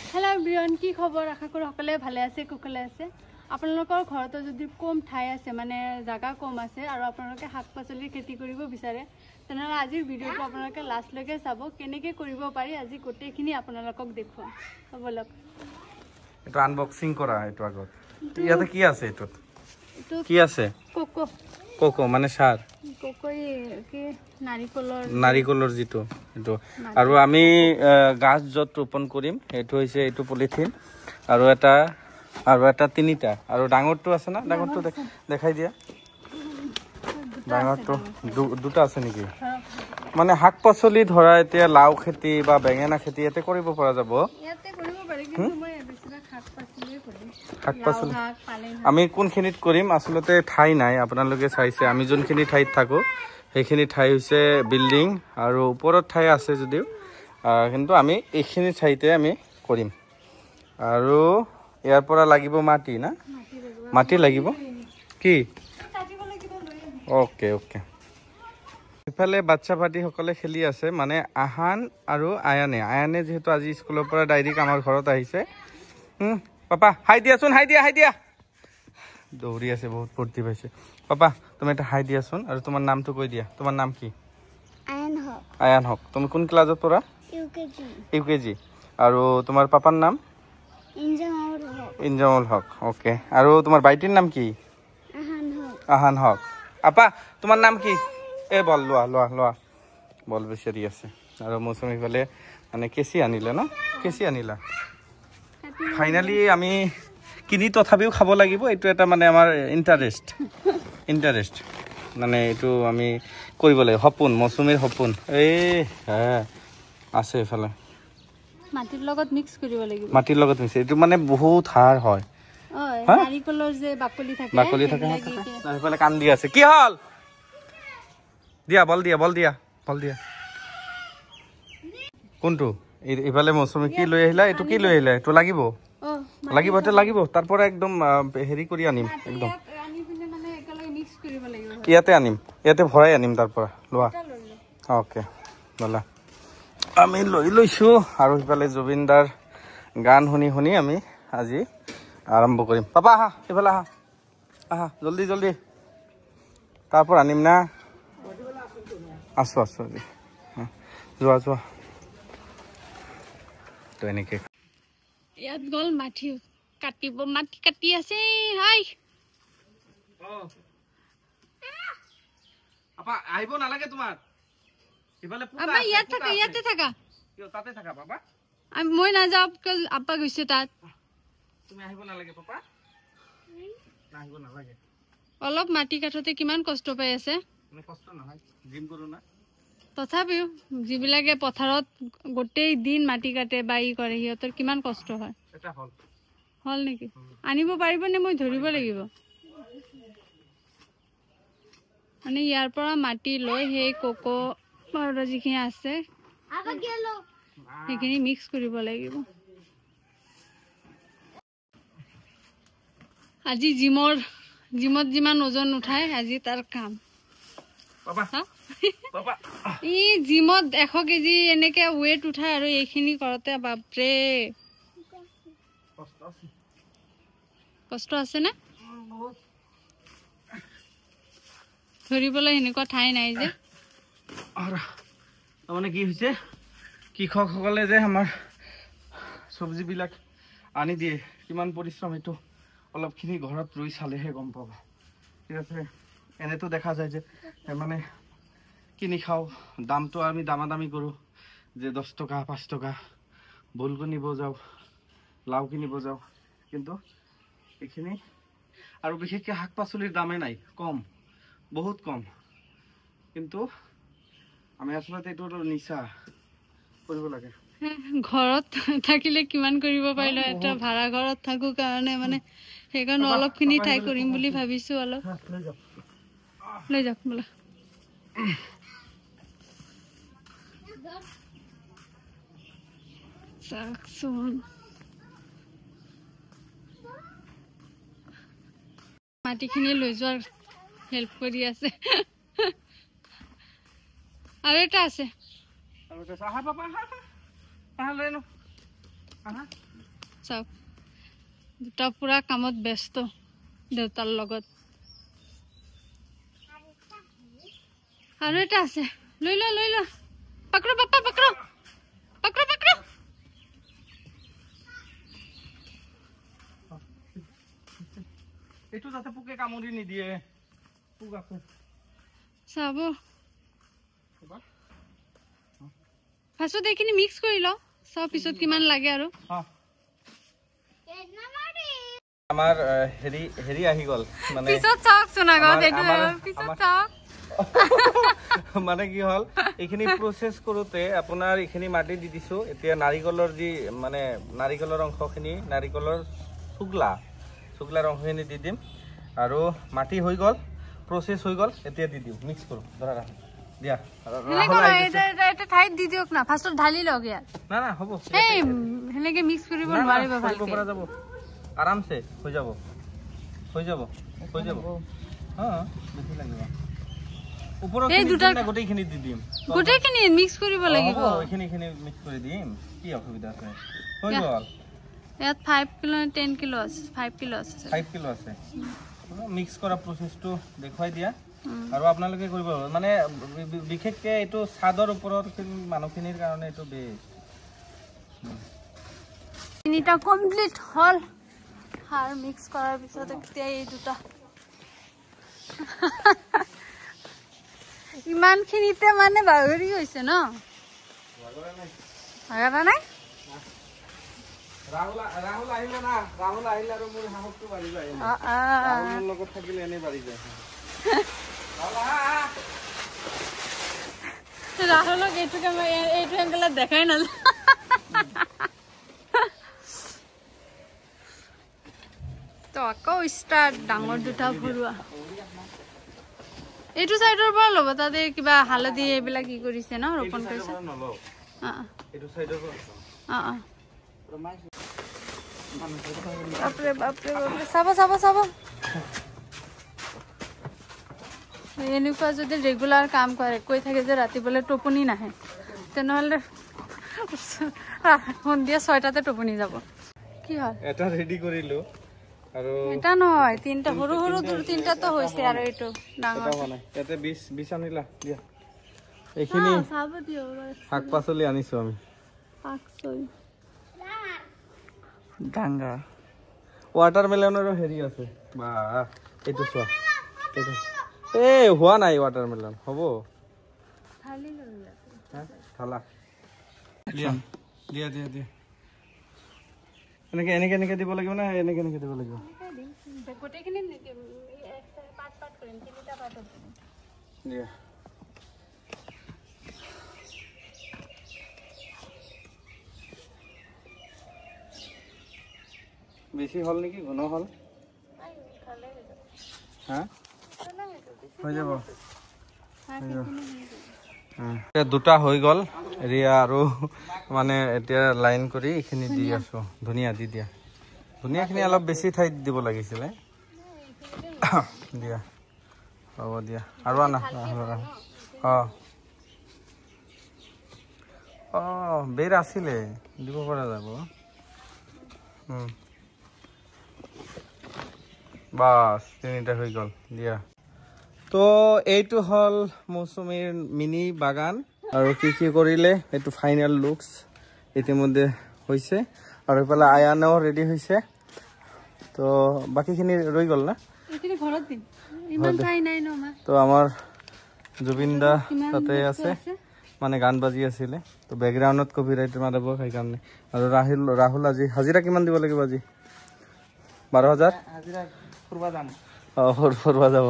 hello everyone की खबर आशा करो सकले भाले আছে কুশলে আছে আপোনালোকৰ ঘৰত যদি কম ঠাই আছে মানে জায়গা কম আছে আৰু আপোনালোকে শাক পাচলিৰ খেতি কৰিব বিচাৰে তেনেহলে আজিৰ ভিডিওটো আপোনালোকে লাষ্ট লৈকে চাব কেনেকৈ কৰিব পাৰি আজি গোটেইখিনি আপোনালোকক দেখুৱাম বলক এটা আনবক্সিং কৰা এটো আগত ইয়াতে কি আছে এটোত কি আছে কোকো কোকো মানে সার কোকো কি নাৰিকলৰ জিটো এটো আৰু আমি গাছ যত ৰোপণ কৰিম এটো হৈছে এটো পলিথিন আৰু এটা তিনিটা আৰু ডাঙৰটো আছে না ডাঙৰটো দেখাই দিয়া ডাঙৰটো দুটা আছে নেকি মানে শাক পাচলি ধৰা এতিয়া লাউ খেতি বা বেঙেনা খেতি এতে কৰিব পৰা যাব ইয়াতে কৰিব পাৰি কিন্তু মই বেছিভাগ শাক পাচলিয়ে কৰিম শাক পাচলি আমি কোনখিনিত কৰিম আসলতে ঠাই নাই আপোনালোকে চাইছে আমি যোনখিনি ঠাইত থাকো সেইখিনি ঠাই হৈছে বিল্ডিং আৰু ওপৰত ঠাই আছে যদিও কিন্তু আমি এইখিনি ঠাইতে আমি কৰিম আৰু ইয়াৰ পৰা লাগিব মাটি না মাটি লাগিব কি ওকে ওকে ইফালে বাচ্চা পাটি সকলে খেলি আছে মানে আহান আৰু আয়ানে যেহেতু আজি স্কুলৰ পৰা ডাইৰেক্ট আমাৰ ঘৰত আহিছে পাপা হাই দিয়াচোন হাই দিয়া দৌৰি আছে বহুত ফূৰ্তি পাইছে পাপা তুমি এটা হাই দিয়াচোন আৰু তোমাৰ নামটো কৈ দিয়া তোমাৰ নাম কি আয়ান হক তুমি কোন ক্লাছত পঢ়া ইউকেজি আৰু তোমাৰ পাপাৰ নাম ইনজামুল হক ওকে আৰু তোমাৰ বাইটিৰ নাম কি আহান হক আপা তোমাৰ নাম কি এ বল লোৱা বল বিচাৰি আছে আৰু মৌচুমী ফালে মানে কেঁচি আনিলে ন কেঁচি আনিলা ফাইনালি আমি কিনি তথাপিও খাব লাগিব এইটো এটা মানে আমাৰ ইণ্টাৰেষ্ট মানে এইটো আমি কৰিব লাগে সপোন মৌচুমীৰ সপোন এই আছে এফালে মাটিৰ লগত মিক্স কৰিব লাগিব মাটিৰ লগত মিক্স এইটো মানে বহুত হাড় হয় নাৰিকলৰ যে বাকলি থাকে এফালে কান দি আছে কি হল দিয়া বল দিয়া কোনটো ইফালে মৌচুমী কি লৈ আহিলা এইটো কি লৈ আহিলা এইটো লাগিব তাৰ পৰা একদম হেৰি কৰি আনিম একদম ইয়াতে ভৰাই আনিম তাৰ পৰা লোৱা ওকে বলা আমি লৈছো আৰু ইফালে জুবিনদাৰ গান শুনি আমি আজি আৰম্ভ কৰিম পাপা আহা ইফালে আহা জলদি তাৰ পৰা আনিম না আছো যোৱা তো এনেকে ইয়াত গল মাটি কাটি আছে হাই আপা আহিব নালাগে তোমাৰ ইফালে পুৰা আপা ইয়াতে থাকা কিয় তাতে থাকা বাবা মই নাযাও আপা গৈছে তাত তুমি আহিব নালাগে পাপা আহিব নালাগে অলপ মাটি কাঠতে কিমান কষ্ট পাই আছে মানে কষ্ট নহয় জিম কৰো না তথাপিও যিবিলাকে পথাৰত গোটেই দিন মাটি কাটে বাই কৰে সিহঁতৰ কিমান কষ্ট হয় এটা হল নেকি আনিব পাৰিবনে মই ধৰিব লাগিব মানে ইয়াৰ পৰা মাটি লৈ সেই কোকো পাউডাৰ যিখিনি আছে সেইখিনি মিক্স কৰিব লাগিব আজি জিমত যিমান ওজন উঠাই আজি তাৰ কাম ই জিমত 100 কেজি এনেকে ওয়েট উঠাই আৰু এইখিনি কৰতে বাপৰে কষ্ট আছে না ধৰিবলৈ এনেকুৱা ঠাই নাই যে মানে কি হৈছে কৃষকসকলে যে আমাৰ চব্জিবিলাক আনি দিয়ে কিমান পৰিশ্ৰম এইটো অলপখিনি ঘৰত ৰুই চালেহে গম পাবা ঠিক আছে এনেতো দেখা যায় যে মানে কিনি খাওঁ দামটো আমি দামাদামি কৰোঁ যে 10 টকা 5 টকা ভোল কিনিব যাওঁ লাউ কিনিব যাওঁ কিন্তু এইখিনি আৰু বিশেষকৈ শাক পাচলিৰ দামে নাই কম বহুত কম কিন্তু আমি আচলতে এইটো নিচা কৰিব লাগে ঘৰত থাকিলে কিমান কৰিব পাৰিলো এটা ভাড়া ঘৰত থাকো কাৰণে মানে সেইকাৰণে অলপখিনি ঠাই কৰিম বুলি ভাবিছো অলপ লৈ যাওক বলা মাটিখিনি লৈ যোৱাৰ হেল্প কৰি আছে আৰু এটা আছে আহা পাপা আহা লৈ চাওক দুটা পুৰা কামত ব্যস্ত দেউতাৰ লগত আৰু এটা আছে লৈ ল পকড়ো পাপা পকড়ো এইটো যাতে পোকে কামুৰি নিদিয়ে পোক আছে চাব ফাৰ্ষ্টত এইখিনি মিক্স কৰি লওঁ চাওঁ পিছত কিমান লাগে আৰু আমাৰ হেৰি আহি গ'ল মানে পিছত চাওকচোন আগত এইটো পিছত চাওক মানে কি হ'ল এইখিনি প্ৰচেছ কৰোঁতে আপোনাৰ এইখিনি মাটি দি দিছোঁ এতিয়া নাৰিকলৰ যি মানে নাৰিকলৰ অংশখিনি নাৰিকলৰ চুগলাৰ অংশখিনি দি দিম আৰু মাটি হৈ গ'ল প্ৰচেছ হৈ গ'ল এতিয়া দি দিওঁ মিক্স কৰোঁ ধৰা দিয়া এটা ঠাইত দি দিয়ক না ফাৰ্ষ্টত ঢালি লওক ইয়াত না হ'ব এই সেনেকে মিক্স কৰিব নোৱাৰিব ভালকে পৰা যাব আৰামছে হৈ যাব বেছি লাগিব ওপৰত এই দুটা গোটেইখিনি দি দিম গোটেইখিনি মিক্স কৰিব লাগিব এইখিনি মিক্স কৰি দিম কি অসুবিধা আছে হৈ গ'ল ইয়াত 5 কিলো 10 কিলো আছে 5 কিলো আছে মিক্স কৰা প্ৰচেছটো দেখুৱাই দিয়া আৰু আপোনালোকে কৰিব মানে বিশেষকৈ এইটো ছাদৰ ওপৰত মানুহখিনিৰ কাৰণে এইটো বেষ্ট তিনিটা কমপ্লিট হ'ল সাৰ মিক্স কৰাৰ পিছত এতিয়া এই দুটা ইমানখিনিতে মানে বাগৰি গৈছে ন বাগৰা নাই ৰাহুল আহিলে না ৰাহুল আহিলে আৰু মোৰ সাহসটো বাঢ়ি যায় ৰাহুলৰ লগত থাকিলে এনেই বাঢ়ি যায় ৰাহুলক এইটো এংগলত দেখাই নাযায় তো আকৌ ষ্টাৰ্ট ডাঙৰ দুটা ভৰোৱা এইটো চাইডৰ পৰা ল'ব তাতে কিবা হালধি এইবিলাক কি কৰিছে ন ৰোপণ কৰিছে বাপৰে চাব এনেকুৱা যদি ৰেগুলাৰ কাম কৰে কৈ থাকে যে ৰাতি বোলে টোপনি নাহে তেনেহ'লে সন্ধিয়া 6টাতে টোপনি যাব কি হয় এটা ৰেডি কৰিলো আৰু এটা নহয় তিনটা সৰু তিনটাতো হৈছে আৰু এইটো ডাঙৰ ইয়াতে 20 আনিলা দিয়া এইখিনি চাব দিও শাক পাচলি আনিছো আমি ডাঙা ৱাটাৰমেলনৰো হেৰি আছে বা এইটো চোৱা এইটো হোৱা নাই ৱাটাৰমেলন হ'ব ঢালা দিয়া এনেকে দিব লাগিব না এনেকে দিব লাগিব গোটেইখিনি পাঁচ কৰিম তিনিটা পাঁচত দিয়া বেছি হল নেকি ঘন হল হা হৈ যাব দুটা হৈ গ'ল এৰিয়া আৰু মানে এতিয়া লাইন কৰি এইখিনি দি আছো ধুনীয়া দি দিয়া ধুনীয়াখিনি অলপ বেছি ঠাইত দিব লাগিছিলে দিয়া হ'ব দিয়া আৰু আনা বেৰ আছিলে দিব পৰা যাব বাস তিনিটা হৈ গ'ল দিয়া তো এইটো হল মৌচুমীৰ মিনি বাগান আৰু কি কৰিলে এইটো ফাইনেল লুকস ইতিমধ্যে হৈছে আৰু ইফালে আয়ানেও ৰেডি হৈছে তো বাকীখিনি ৰৈ গ'ল না এইখিনি ঘৰত দিম ইমান ঠাই নাই ন মা তো আমাৰ জুবিনদা তাতে আছে মানে গান বাজি আছিলে তো বেকগ্ৰাউণ্ডত কপিৰাইট মাৰিব সেইকাৰণে আৰু ৰাহুল আজি হাজিৰা কিমান দিব লাগিব আজি 12000 হাজিৰা ফুৰবা যাম ফুৰবা যাব